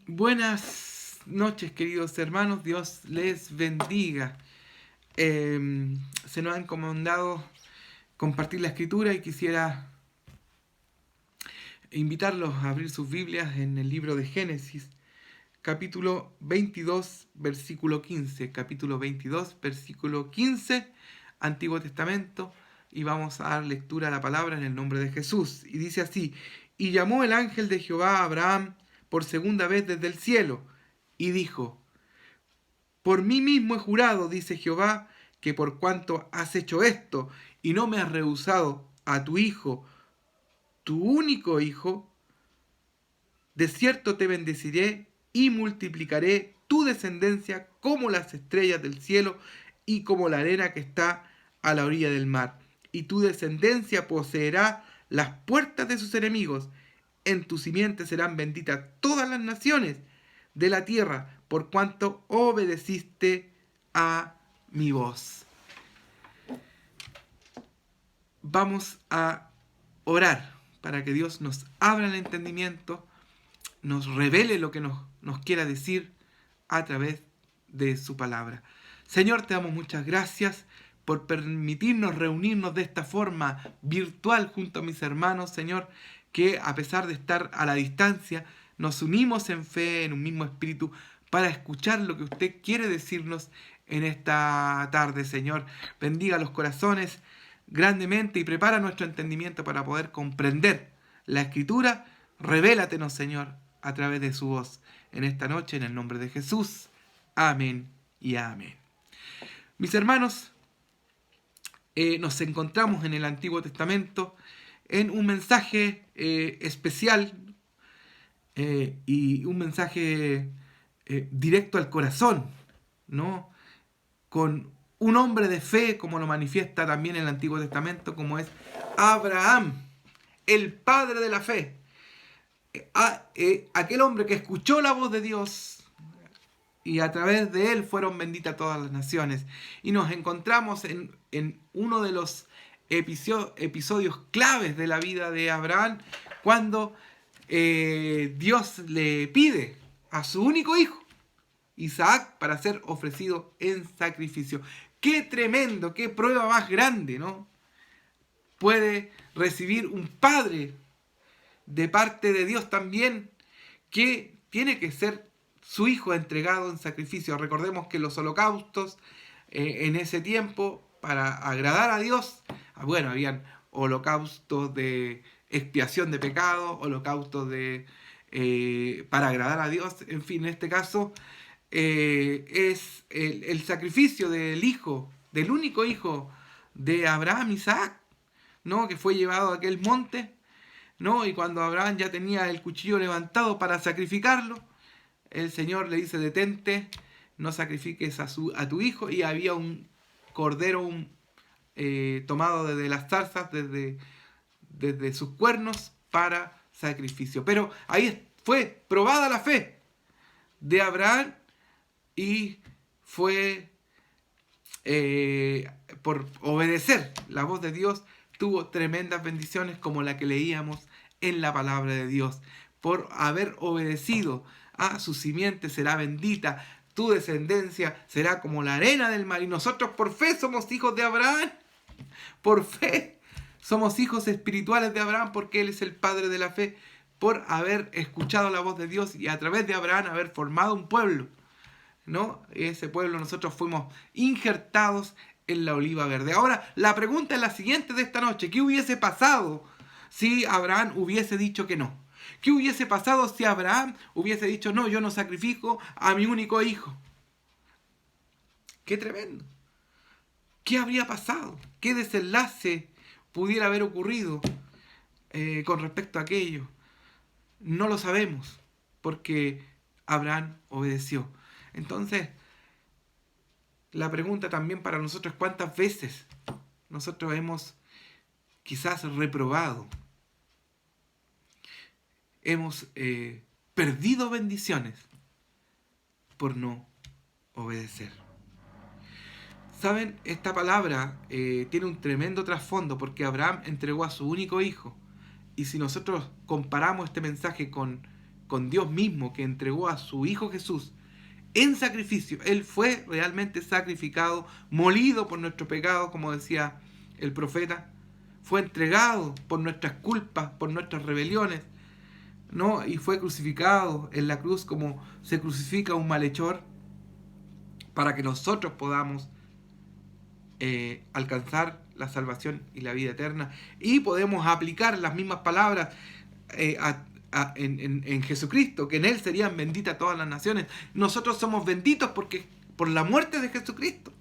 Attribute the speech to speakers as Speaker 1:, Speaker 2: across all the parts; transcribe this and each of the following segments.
Speaker 1: Buenas noches, queridos hermanos, Dios les bendiga. Se nos ha encomendado compartir la escritura y quisiera invitarlos a abrir sus Biblias en el libro de Génesis, capítulo 22, versículo 15. Capítulo 22, versículo 15, Antiguo Testamento, y vamos a dar lectura a la palabra en el nombre de Jesús. Y dice así: y llamó el ángel de Jehová a Abraham por segunda vez desde el cielo, y dijo: por mí mismo he jurado, dice Jehová, que por cuanto has hecho esto, y no me has rehusado a tu hijo, tu único hijo, de cierto te bendeciré y multiplicaré tu descendencia como las estrellas del cielo y como la arena que está a la orilla del mar. Y tu descendencia poseerá las puertas de sus enemigos. En tu simiente serán benditas todas las naciones de la tierra, por cuanto obedeciste a mi voz. Vamos a orar para que Dios nos abra el entendimiento, nos revele lo que nos quiera decir a través de su palabra. Señor, te damos muchas gracias por permitirnos reunirnos de esta forma virtual junto a mis hermanos, Señor, que a pesar de estar a la distancia, nos unimos en fe, en un mismo espíritu, para escuchar lo que usted quiere decirnos en esta tarde, Señor. Bendiga los corazones grandemente y prepara nuestro entendimiento para poder comprender la Escritura. Revélatelos, Señor, a través de su voz en esta noche, en el nombre de Jesús. Amén y amén. Mis hermanos, nos encontramos en el Antiguo Testamento en un mensaje especial y un mensaje directo al corazón, ¿no? Con un hombre de fe, como lo manifiesta también el Antiguo Testamento, como es Abraham, el padre de la fe. Aquel hombre que escuchó la voz de Dios y a través de él fueron benditas todas las naciones. Y nos encontramos en uno de los episodios claves de la vida de Abraham, cuando Dios le pide a su único hijo, Isaac, para ser ofrecido en sacrificio. Qué tremendo, qué prueba más grande, ¿no? Puede recibir un padre de parte de Dios también, que tiene que ser su hijo entregado en sacrificio. Recordemos que los holocaustos en ese tiempo, para agradar a Dios, bueno, habían holocaustos de expiación de pecados, holocaustos para agradar a Dios. En fin, en este caso es el sacrificio del hijo, del único hijo de Abraham, Isaac, ¿no? Que fue llevado a aquel monte, ¿no? Y cuando Abraham ya tenía el cuchillo levantado para sacrificarlo, el Señor le dice: detente, no sacrifiques a tu hijo. Y había un cordero tomado desde las zarzas, desde sus cuernos, para sacrificio. Pero ahí fue probada la fe de Abraham, y fue por obedecer la voz de Dios, tuvo tremendas bendiciones como la que leíamos en la palabra de Dios. Por haber obedecido a su simiente será bendita, tu descendencia será como la arena del mar. Y nosotros por fe somos hijos de Abraham. Por fe somos hijos espirituales de Abraham, porque él es el padre de la fe, por haber escuchado la voz de Dios y a través de Abraham haber formado un pueblo, ¿no? Ese pueblo nosotros fuimos injertados en la oliva verde. Ahora, la pregunta es la siguiente de esta noche: ¿qué hubiese pasado si Abraham hubiese dicho que no? ¿Qué hubiese pasado si Abraham hubiese dicho: no, yo no sacrifico a mi único hijo? ¡Qué tremendo! ¿Qué habría pasado? ¿Qué desenlace pudiera haber ocurrido con respecto a aquello? No lo sabemos, porque Abraham obedeció. Entonces, la pregunta también para nosotros es: ¿cuántas veces nosotros hemos quizás reprobado? Hemos perdido bendiciones por no obedecer. Saben, esta palabra tiene un tremendo trasfondo, porque Abraham entregó a su único hijo. Y si nosotros comparamos este mensaje con con Dios mismo, que entregó a su Hijo Jesús en sacrificio. Él fue realmente sacrificado, molido por nuestro pecado, como decía el profeta. Fue entregado por nuestras culpas, por nuestras rebeliones, ¿no? Y fue crucificado en la cruz como se crucifica un malhechor, para que nosotros podamos alcanzar la salvación y la vida eterna. Y podemos aplicar las mismas palabras en Jesucristo, que en Él serían benditas todas las naciones. Nosotros somos benditos porque por la muerte de Jesucristo.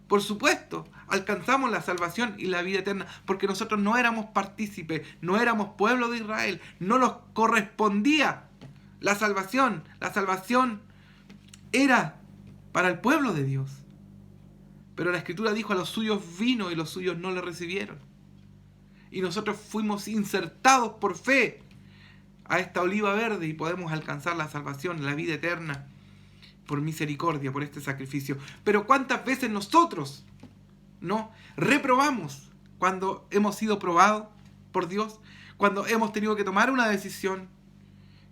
Speaker 1: Por supuesto, alcanzamos la salvación y la vida eterna, porque nosotros no éramos partícipes, no éramos pueblo de Israel, no nos correspondía la salvación. La salvación era para el pueblo de Dios. Pero la Escritura dijo: a los suyos vino y los suyos no le recibieron. Y nosotros fuimos insertados por fe a esta oliva verde y podemos alcanzar la salvación, la vida eterna, por misericordia, por este sacrificio. Pero ¿cuántas veces nosotros no reprobamos cuando hemos sido probados por Dios? Cuando hemos tenido que tomar una decisión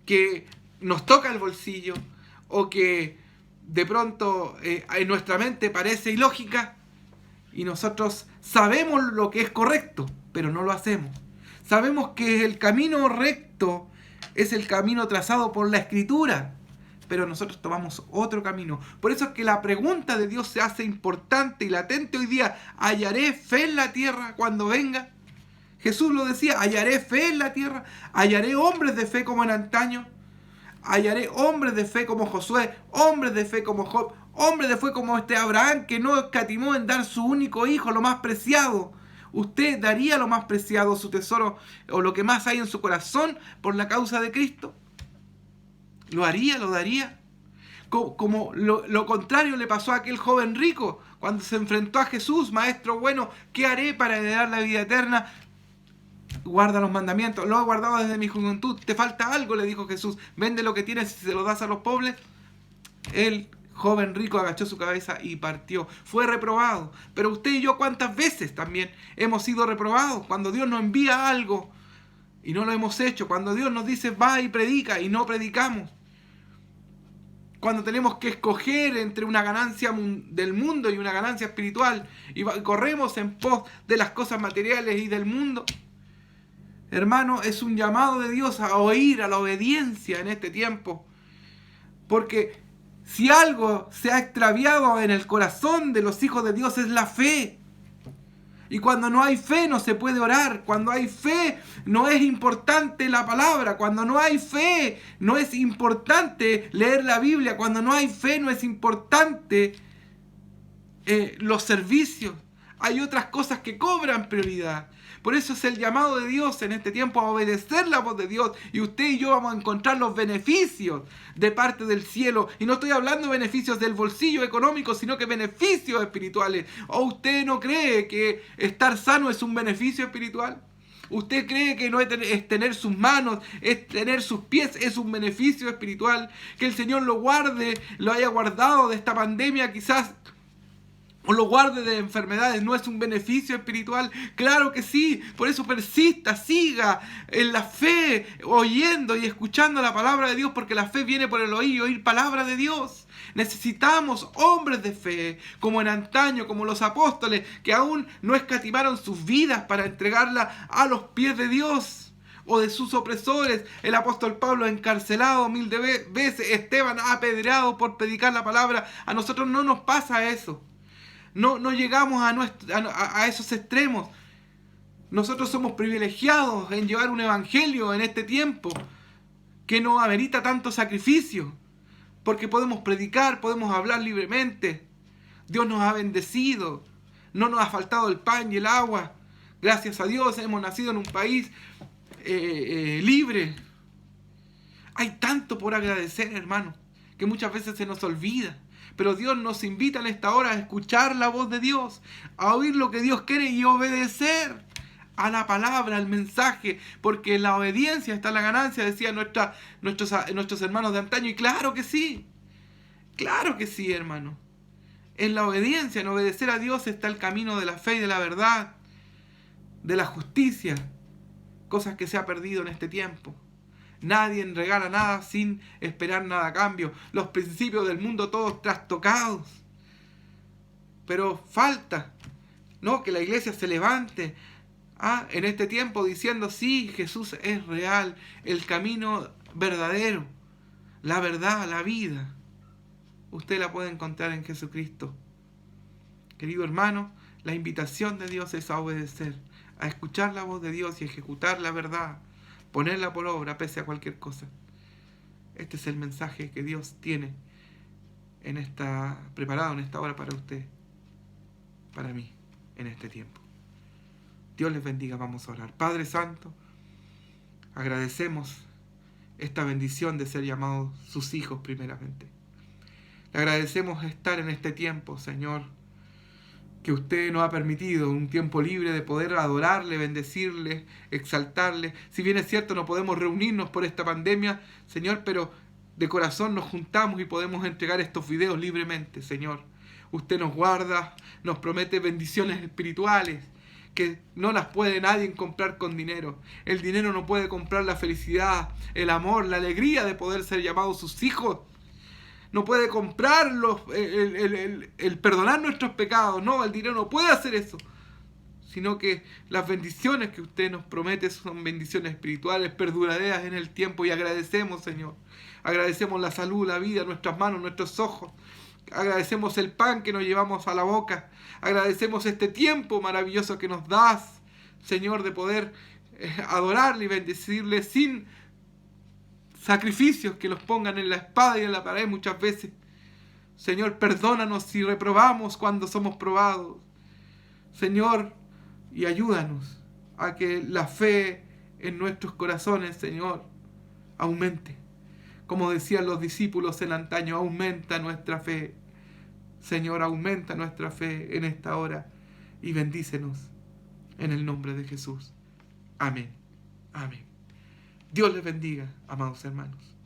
Speaker 1: que nos toca el bolsillo, o que de pronto en nuestra mente parece ilógica, y nosotros sabemos lo que es correcto, pero no lo hacemos. Sabemos que el camino recto es el camino trazado por la Escritura, pero nosotros tomamos otro camino. Por eso es que la pregunta de Dios se hace importante y latente hoy día: ¿hallaré fe en la tierra cuando venga? Jesús lo decía: hallaré fe en la tierra, hallaré hombres de fe como en antaño, hallaré hombres de fe como Josué, hombres de fe como Job, hombres de fe como este Abraham, que no escatimó en dar su único hijo, lo más preciado. ¿Usted daría lo más preciado, su tesoro, o lo que más hay en su corazón, por la causa de Cristo? ¿Lo haría? ¿Lo daría? Como lo contrario le pasó a aquel joven rico cuando se enfrentó a Jesús: maestro bueno, ¿qué haré para heredar la vida eterna? Guarda los mandamientos. Lo he guardado desde mi juventud. ¿Te falta algo?, le dijo Jesús. Vende lo que tienes y se lo das a los pobres. El joven rico agachó su cabeza y partió. Fue reprobado. Pero usted y yo, ¿cuántas veces también hemos sido reprobados? Cuando Dios nos envía algo y no lo hemos hecho. Cuando Dios nos dice: va y predica, y no predicamos. Cuando tenemos que escoger entre una ganancia del mundo y una ganancia espiritual, y corremos en pos de las cosas materiales y del mundo. Hermano, es un llamado de Dios a oír, a la obediencia en este tiempo. Porque si algo se ha extraviado en el corazón de los hijos de Dios, es la fe. Y cuando no hay fe no se puede orar. Cuando hay fe no es importante la palabra. Cuando no hay fe no es importante leer la Biblia. Cuando no hay fe no es importante los servicios. Hay otras cosas que cobran prioridad. Por eso es el llamado de Dios en este tiempo a obedecer la voz de Dios. Y usted y yo vamos a encontrar los beneficios de parte del cielo. Y no estoy hablando de beneficios del bolsillo económico, sino que beneficios espirituales. ¿O usted no cree que estar sano es un beneficio espiritual? ¿Usted cree que no es tener sus manos, es tener sus pies, es un beneficio espiritual? Que el Señor lo guarde, lo haya guardado de esta pandemia quizás, o lo guarde de enfermedades, ¿no es un beneficio espiritual? Claro que sí. Por eso persista, siga en la fe, oyendo y escuchando la palabra de Dios, porque la fe viene por el oír palabra de Dios. Necesitamos hombres de fe, como en antaño, como los apóstoles, que aún no escatimaron sus vidas para entregarla a los pies de Dios o de sus opresores. El apóstol Pablo encarcelado 1000 veces, Esteban apedreado por predicar la palabra. A nosotros no nos pasa eso. No llegamos a esos extremos. Nosotros somos privilegiados en llevar un evangelio en este tiempo que no amerita tanto sacrificio, porque podemos predicar, podemos hablar libremente. Dios nos ha bendecido, no nos ha faltado el pan y el agua. Gracias a Dios hemos nacido en un país libre. Hay tanto por agradecer, hermano, que muchas veces se nos olvida. Pero Dios nos invita en esta hora a escuchar la voz de Dios, a oír lo que Dios quiere y obedecer a la palabra, al mensaje, porque en la obediencia está la ganancia, decían nuestros hermanos de antaño. Y claro que sí, hermano. En la obediencia, en obedecer a Dios está el camino de la fe y de la verdad, de la justicia, cosas que se ha perdido en este tiempo. Nadie regala nada sin esperar nada a cambio. Los principios del mundo todos trastocados. Pero falta, ¿no?, que la iglesia se levante en este tiempo diciendo: sí, Jesús es real, el camino verdadero, la verdad, la vida. Usted la puede encontrar en Jesucristo. Querido hermano, la invitación de Dios es a obedecer, a escuchar la voz de Dios y ejecutar la verdad, ponerla por obra pese a cualquier cosa. Este es el mensaje que Dios tiene preparado en esta hora para usted, para mí, en este tiempo. Dios les bendiga. Vamos a orar. Padre Santo, agradecemos esta bendición de ser llamados sus hijos primeramente. Le agradecemos estar en este tiempo, Señor, que usted nos ha permitido, un tiempo libre de poder adorarle, bendecirle, exaltarle. Si bien es cierto, no podemos reunirnos por esta pandemia, Señor, pero de corazón nos juntamos y podemos entregar estos videos libremente, Señor. Usted nos guarda, nos promete bendiciones espirituales que no las puede nadie comprar con dinero. El dinero no puede comprar la felicidad, el amor, la alegría de poder ser llamados sus hijos. No puede comprar el perdonar nuestros pecados. No, el dinero no puede hacer eso. Sino que las bendiciones que usted nos promete son bendiciones espirituales, perduraderas en el tiempo. Y agradecemos, Señor. Agradecemos la salud, la vida, nuestras manos, nuestros ojos. Agradecemos el pan que nos llevamos a la boca. Agradecemos este tiempo maravilloso que nos das, Señor, de poder adorarle y bendecirle sin sacrificios que los pongan en la espada y en la pared muchas veces. Señor, perdónanos si reprobamos cuando somos probados. Señor, y ayúdanos a que la fe en nuestros corazones, Señor, aumente. Como decían los discípulos en antaño, aumenta nuestra fe. Señor, aumenta nuestra fe en esta hora y bendícenos en el nombre de Jesús. Amén. Amén. Dios les bendiga, amados hermanos.